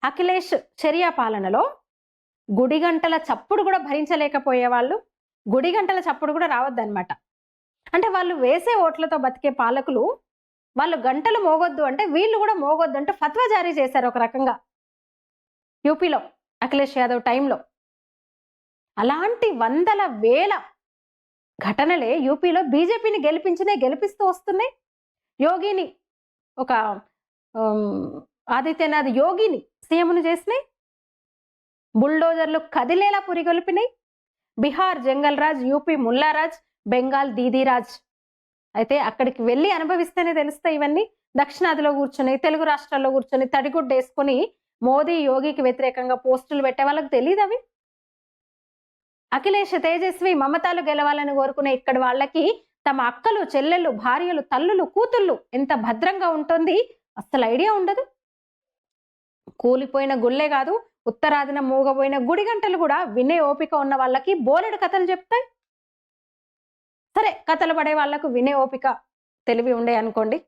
అఖిలేష్ చర్య పాలనలో గుడి గంటల చప్పుడు కూడా భరించలేకపోయే వాళ్ళు, గుడి గంటల చప్పుడు కూడా రావద్దనమాట. అంటే వాళ్ళు వేసే ఓట్లతో బతికే పాలకులు వాళ్ళు గంటలు మోగొద్దు అంటే వీళ్ళు కూడా మోగొద్దు అంటే ఫత్వా జారీ చేశారు ఒక రకంగా యూపీలో అఖిలేష్ యాదవ్ టైంలో. అలాంటి వందల వేల ఘటనలే యూపీలో బీజేపీని గెలిపిస్తూ వస్తున్నాయి. యోగిని ఒక ఆదిత్యనాథ్ యోగిని సీఎంను చేసినాయి. బుల్డోజర్లు కదిలేలా పురిగొల్పినాయి. బీహార్ జంగల్ రాజ్, యూపీ ముల్లారాజ్, బెంగాల్ దీదీరాజ్. అయితే అక్కడికి వెళ్ళి అనుభవిస్తేనే తెలుస్తాయి ఇవన్నీ. దక్షిణాదిలో కూర్చొని, తెలుగు రాష్ట్రాల్లో కూర్చొని తడిగుడ్డ వేసుకొని మోదీ యోగికి వ్యతిరేకంగా పోస్టులు పెట్టే వాళ్ళకి తెలియదు అవి. అఖిలేష్, తేజస్వి, మమతాలు గెలవాలని కోరుకునే ఇక్కడ వాళ్ళకి తమ అక్కలు, చెల్లెళ్ళు, భార్యలు, తల్లులు, కూతుళ్ళు ఎంత భద్రంగా ఉంటుంది అస్సలు ఐడియా ఉండదు. కూలిపోయిన గుళ్ళే కాదు, ఉత్తరాదిన మూగబోయిన గుడి గంటలు కూడా వినే ఓపిక ఉన్న వాళ్ళకి బోలెడు కథలు చెప్తాయి. సరే, కథలు పడే వాళ్లకు వినే ఓపిక, తెలివి ఉండే అనుకోండి.